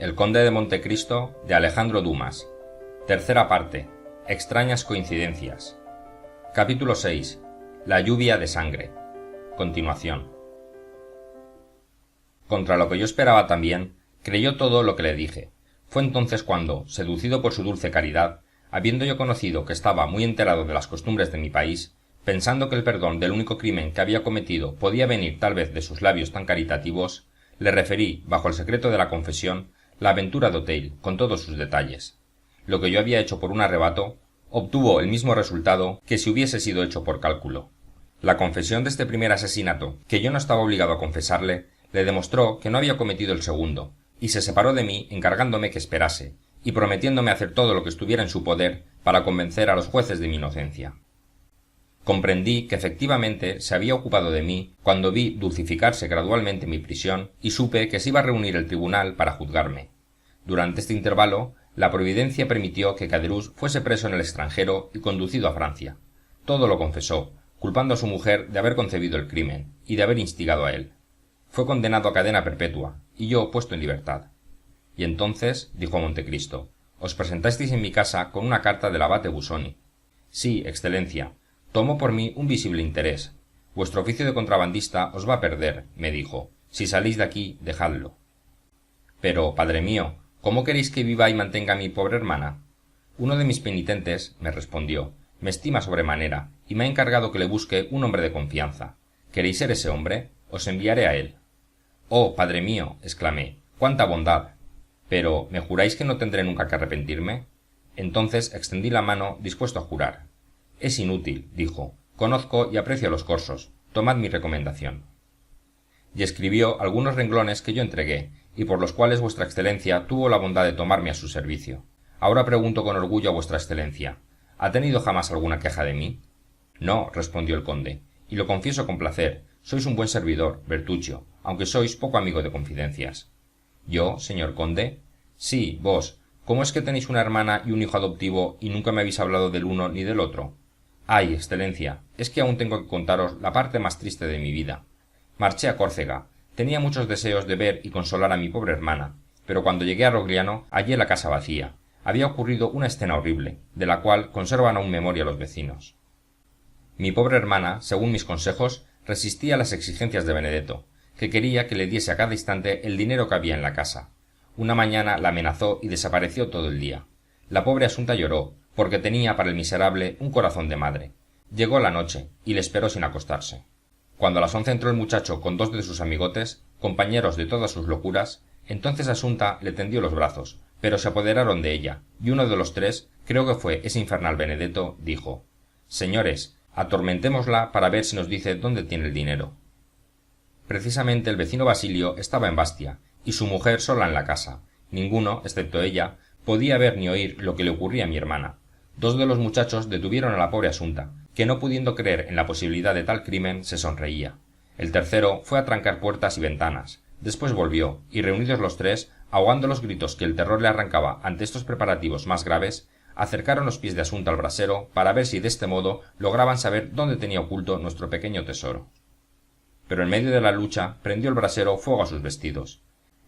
El conde de Montecristo de Alejandro Dumas. Tercera parte. Extrañas coincidencias. Capítulo 6. La lluvia de sangre. Continuación. Contra lo que yo esperaba también, creyó todo lo que le dije. Fue entonces cuando, seducido por su dulce caridad, habiendo yo conocido que estaba muy enterado de las costumbres de mi país, pensando que el perdón del único crimen que había cometido podía venir tal vez de sus labios tan caritativos, le referí, bajo el secreto de la confesión, la aventura de Otale, con todos sus detalles. Lo que yo había hecho por un arrebato obtuvo el mismo resultado que si hubiese sido hecho por cálculo. La confesión de este primer asesinato, que yo no estaba obligado a confesarle, le demostró que no había cometido el segundo, y se separó de mí encargándome que esperase, y prometiéndome hacer todo lo que estuviera en su poder para convencer a los jueces de mi inocencia. Comprendí que efectivamente se había ocupado de mí cuando vi dulcificarse gradualmente mi prisión y supe que se iba a reunir el tribunal para juzgarme. Durante este intervalo, la providencia permitió que Caderousse fuese preso en el extranjero y conducido a Francia. Todo lo confesó, culpando a su mujer de haber concebido el crimen y de haber instigado a él. Fue condenado a cadena perpetua y yo puesto en libertad. Y entonces, dijo Montecristo, os presentasteis en mi casa con una carta del abate Busoni. Sí, excelencia. Tomó por mí un visible interés. Vuestro oficio de contrabandista os va a perder, me dijo. Si salís de aquí, dejadlo. Pero, padre mío, ¿cómo queréis que viva y mantenga a mi pobre hermana? Uno de mis penitentes, me respondió, me estima sobremanera y me ha encargado que le busque un hombre de confianza. ¿Queréis ser ese hombre? Os enviaré a él. Oh, padre mío, exclamé, cuánta bondad. Pero, ¿me juráis que no tendré nunca que arrepentirme? Entonces extendí la mano dispuesto a jurar. Es inútil, dijo. Conozco y aprecio a los corsos. Tomad mi recomendación. Y escribió algunos renglones que yo entregué, y por los cuales vuestra excelencia tuvo la bondad de tomarme a su servicio. Ahora pregunto con orgullo a vuestra excelencia, ¿ha tenido jamás alguna queja de mí? No, respondió el conde, y lo confieso con placer. Sois un buen servidor, Bertuccio, aunque sois poco amigo de confidencias. ¿Yo, señor conde? Sí, vos. ¿Cómo es que tenéis una hermana y un hijo adoptivo y nunca me habéis hablado del uno ni del otro? Ay, excelencia, es que aún tengo que contaros la parte más triste de mi vida. Marché a Córcega. Tenía muchos deseos de ver y consolar a mi pobre hermana, pero cuando llegué a Rogliano hallé la casa vacía. Había ocurrido una escena horrible, de la cual conservan aún memoria los vecinos. Mi pobre hermana, según mis consejos, resistía a las exigencias de Benedetto, que quería que le diese a cada instante el dinero que había en la casa. Una mañana la amenazó y desapareció todo el día. La pobre Asunta lloró, porque tenía para el miserable un corazón de madre. Llegó la noche, y le esperó sin acostarse. Cuando a las 11 entró el muchacho con dos de sus amigotes, compañeros de todas sus locuras, entonces Asunta le tendió los brazos, pero se apoderaron de ella, y uno de los tres, creo que fue ese infernal Benedetto, dijo: «Señores, atormentémosla para ver si nos dice dónde tiene el dinero». Precisamente el vecino Basilio estaba en Bastia, y su mujer sola en la casa. Ninguno, excepto ella, podía ver ni oír lo que le ocurría a mi hermana. Dos de los muchachos detuvieron a la pobre Asunta, que no pudiendo creer en la posibilidad de tal crimen, se sonreía. El tercero fue a trancar puertas y ventanas. Después volvió, y reunidos los tres, ahogando los gritos que el terror le arrancaba ante estos preparativos más graves, acercaron los pies de Asunta al brasero para ver si de este modo lograban saber dónde tenía oculto nuestro pequeño tesoro. Pero en medio de la lucha prendió el brasero fuego a sus vestidos.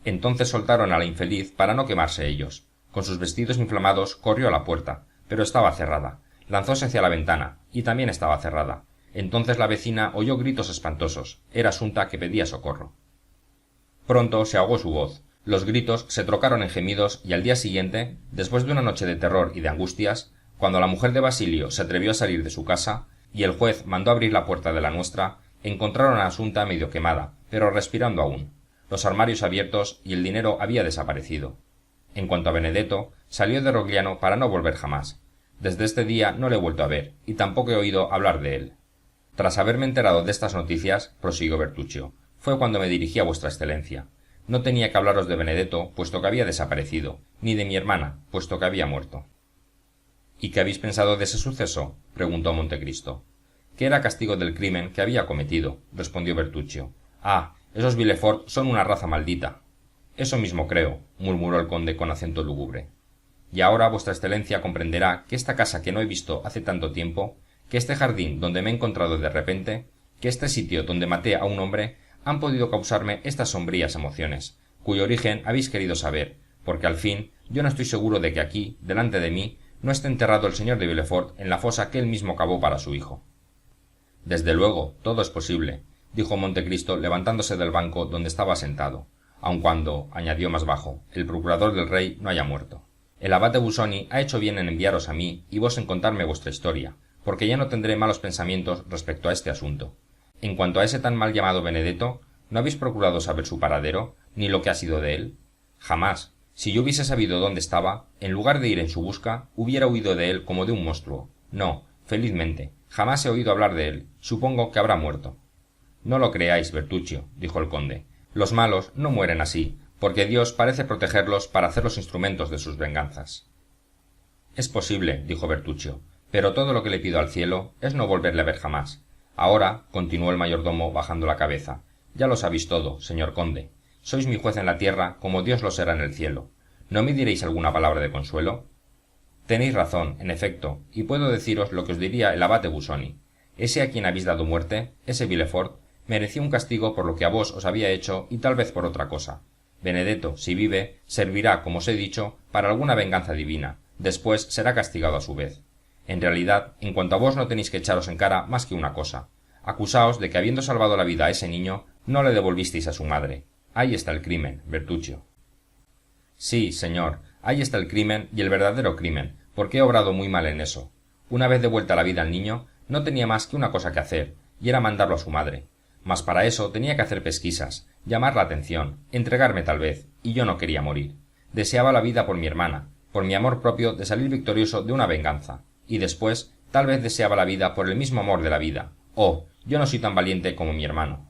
Entonces soltaron a la infeliz para no quemarse ellos. Con sus vestidos inflamados corrió a la puerta, pero estaba cerrada. Lanzóse hacia la ventana, y también estaba cerrada. Entonces la vecina oyó gritos espantosos. Era Asunta que pedía socorro. Pronto se ahogó su voz. Los gritos se trocaron en gemidos y al día siguiente, después de una noche de terror y de angustias, cuando la mujer de Basilio se atrevió a salir de su casa y el juez mandó abrir la puerta de la nuestra, encontraron a Asunta medio quemada, pero respirando aún. Los armarios abiertos y el dinero había desaparecido. En cuanto a Benedetto, salió de Rogliano para no volver jamás. Desde este día no le he vuelto a ver, y tampoco he oído hablar de él. Tras haberme enterado de estas noticias, prosiguió Bertuccio, fue cuando me dirigí a vuestra excelencia. No tenía que hablaros de Benedetto, puesto que había desaparecido, ni de mi hermana, puesto que había muerto. ¿Y qué habéis pensado de ese suceso?, preguntó Montecristo. Que era castigo del crimen que había cometido, respondió Bertuccio. Ah, esos Villefort son una raza maldita. Eso mismo creo, murmuró el conde con acento lúgubre. Y ahora vuestra excelencia comprenderá que esta casa que no he visto hace tanto tiempo, que este jardín donde me he encontrado de repente, que este sitio donde maté a un hombre, han podido causarme estas sombrías emociones, cuyo origen habéis querido saber, porque al fin yo no estoy seguro de que aquí, delante de mí, no esté enterrado el señor de Villefort en la fosa que él mismo cavó para su hijo. Desde luego, todo es posible, dijo Montecristo levantándose del banco donde estaba sentado, aun cuando, añadió más bajo, el procurador del rey no haya muerto. El abate Busoni ha hecho bien en enviaros a mí y vos en contarme vuestra historia, porque ya no tendré malos pensamientos respecto a este asunto. En cuanto a ese tan mal llamado Benedetto, ¿no habéis procurado saber su paradero, ni lo que ha sido de él? Jamás. Si yo hubiese sabido dónde estaba, en lugar de ir en su busca, hubiera huido de él como de un monstruo. No, felizmente, jamás he oído hablar de él. Supongo que habrá muerto. No lo creáis, Bertuccio, dijo el conde. Los malos no mueren así, porque Dios parece protegerlos para hacer los instrumentos de sus venganzas. Es posible, dijo Bertuccio, pero todo lo que le pido al cielo es no volverle a ver jamás. Ahora, continuó el mayordomo bajando la cabeza, ya lo sabéis todo, señor conde. Sois mi juez en la tierra como Dios lo será en el cielo. ¿No me diréis alguna palabra de consuelo? Tenéis razón, en efecto, y puedo deciros lo que os diría el abate Busoni. Ese a quien habéis dado muerte, ese Villefort, mereció un castigo por lo que a vos os había hecho y tal vez por otra cosa. Benedetto, si vive, servirá, como os he dicho, para alguna venganza divina. Después será castigado a su vez. En realidad, en cuanto a vos no tenéis que echaros en cara más que una cosa. Acusaos de que habiendo salvado la vida a ese niño, no le devolvisteis a su madre. Ahí está el crimen, Bertuccio. Sí, señor, ahí está el crimen y el verdadero crimen, porque he obrado muy mal en eso. Una vez devuelta la vida al niño, no tenía más que una cosa que hacer, y era mandarlo a su madre. Mas para eso tenía que hacer pesquisas, llamar la atención, entregarme tal vez, y yo no quería morir. Deseaba la vida por mi hermana, por mi amor propio de salir victorioso de una venganza, y después tal vez deseaba la vida por el mismo amor de la vida. Oh, yo no soy tan valiente como mi hermano.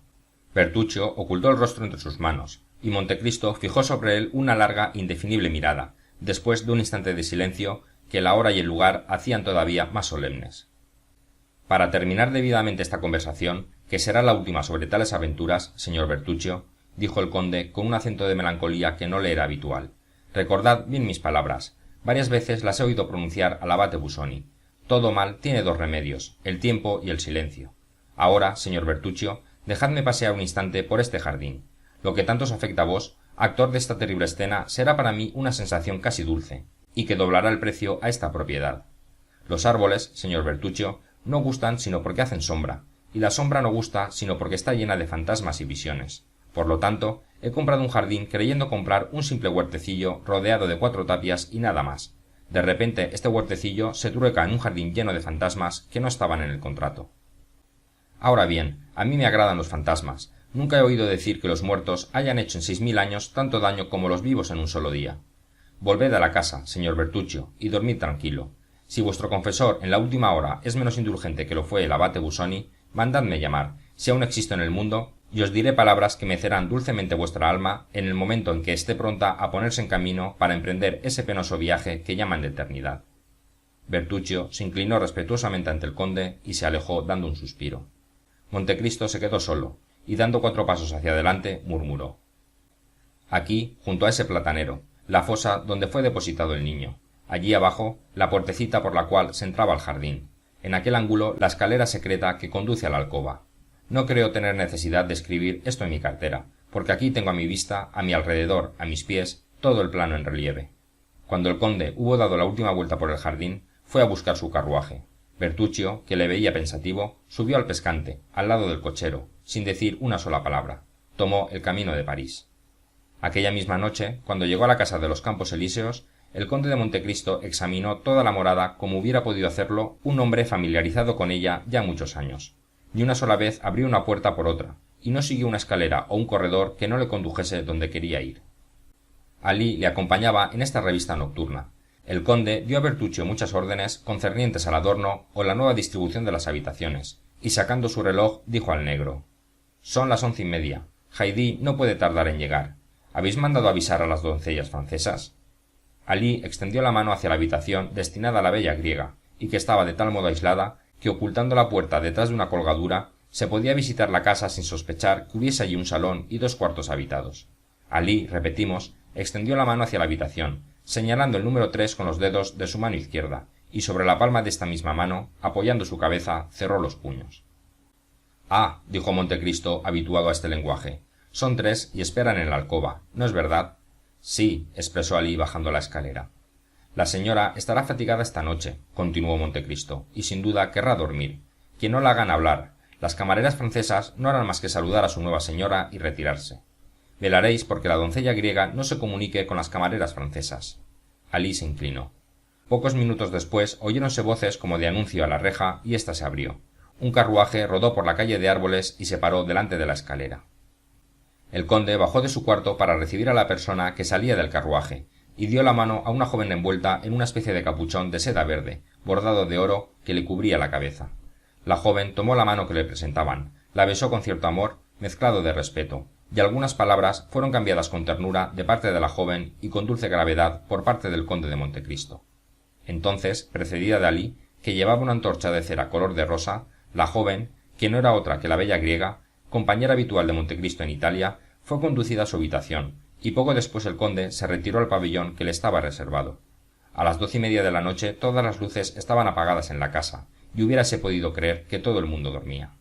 Bertuccio ocultó el rostro entre sus manos, y Montecristo fijó sobre él una larga, indefinible mirada, después de un instante de silencio que la hora y el lugar hacían todavía más solemnes. Para terminar debidamente esta conversación, que será la última sobre tales aventuras, señor Bertuccio, dijo el conde con un acento de melancolía que no le era habitual, recordad bien mis palabras. Varias veces las he oído pronunciar al abate Busoni. Todo mal tiene dos remedios, el tiempo y el silencio. Ahora, señor Bertuccio, dejadme pasear un instante por este jardín. Lo que tanto os afecta a vos, actor de esta terrible escena, será para mí una sensación casi dulce, y que doblará el precio a esta propiedad. Los árboles, señor Bertuccio, no gustan sino porque hacen sombra, y la sombra no gusta sino porque está llena de fantasmas y visiones. Por lo tanto, he comprado un jardín creyendo comprar un simple huertecillo rodeado de 4 tapias y nada más. De repente, este huertecillo se trueca en un jardín lleno de fantasmas que no estaban en el contrato. Ahora bien, a mí me agradan los fantasmas. Nunca he oído decir que los muertos hayan hecho en 6000 años tanto daño como los vivos en un solo día. Volved a la casa, señor Bertuccio, y dormid tranquilo. Si vuestro confesor en la última hora es menos indulgente que lo fue el abate Busoni, mandadme llamar, si aún existo en el mundo, y os diré palabras que mecerán dulcemente vuestra alma en el momento en que esté pronta a ponerse en camino para emprender ese penoso viaje que llaman de eternidad. Bertuccio se inclinó respetuosamente ante el conde y se alejó dando un suspiro. Montecristo se quedó solo, y dando 4 pasos hacia adelante, murmuró: aquí, junto a ese platanero, la fosa donde fue depositado el niño. Allí abajo, la puertecita por la cual se entraba al jardín. En aquel ángulo, la escalera secreta que conduce a la alcoba. No creo tener necesidad de escribir esto en mi cartera, porque aquí tengo a mi vista, a mi alrededor, a mis pies, todo el plano en relieve. Cuando el conde hubo dado la última vuelta por el jardín, fue a buscar su carruaje. Bertuccio, que le veía pensativo, subió al pescante, al lado del cochero, sin decir una sola palabra. Tomó el camino de París. Aquella misma noche, cuando llegó a la casa de los Campos Elíseos, el conde de Montecristo examinó toda la morada como hubiera podido hacerlo un hombre familiarizado con ella ya muchos años. Ni una sola vez abrió una puerta por otra, y no siguió una escalera o un corredor que no le condujese donde quería ir. Alí le acompañaba en esta revista nocturna. El conde dio a Bertuccio muchas órdenes concernientes al adorno o la nueva distribución de las habitaciones, y sacando su reloj dijo al negro: son las 11:30. Haydée no puede tardar en llegar. ¿Habéis mandado avisar a las doncellas francesas? Alí extendió la mano hacia la habitación destinada a la bella griega, y que estaba de tal modo aislada que, ocultando la puerta detrás de una colgadura, se podía visitar la casa sin sospechar que hubiese allí un salón y 2 cuartos habitados. Alí, repetimos, extendió la mano hacia la habitación, señalando el número 3 con los dedos de su mano izquierda, y sobre la palma de esta misma mano, apoyando su cabeza, cerró los puños. Ah, dijo Montecristo, habituado a este lenguaje, son 3 y esperan en la alcoba, ¿no es verdad? Sí, expresó Alí bajando la escalera. La señora estará fatigada esta noche, continuó Montecristo, y sin duda querrá dormir. Que no la hagan hablar. Las camareras francesas no harán más que saludar a su nueva señora y retirarse. Velaréis porque la doncella griega no se comunique con las camareras francesas. Alí se inclinó. Pocos minutos después oyéronse voces como de anuncio a la reja y ésta se abrió. Un carruaje rodó por la calle de árboles y se paró delante de la escalera. El conde bajó de su cuarto para recibir a la persona que salía del carruaje y dio la mano a una joven envuelta en una especie de capuchón de seda verde, bordado de oro, que le cubría la cabeza. La joven tomó la mano que le presentaban, la besó con cierto amor, mezclado de respeto, y algunas palabras fueron cambiadas con ternura de parte de la joven y con dulce gravedad por parte del conde de Montecristo. Entonces, precedida de Alí, que llevaba una antorcha de cera color de rosa, la joven, que no era otra que la bella griega, compañera habitual de Montecristo en Italia, fue conducida a su habitación, y poco después el conde se retiró al pabellón que le estaba reservado. A las 12:30 de la noche todas las luces estaban apagadas en la casa, y hubiérase podido creer que todo el mundo dormía.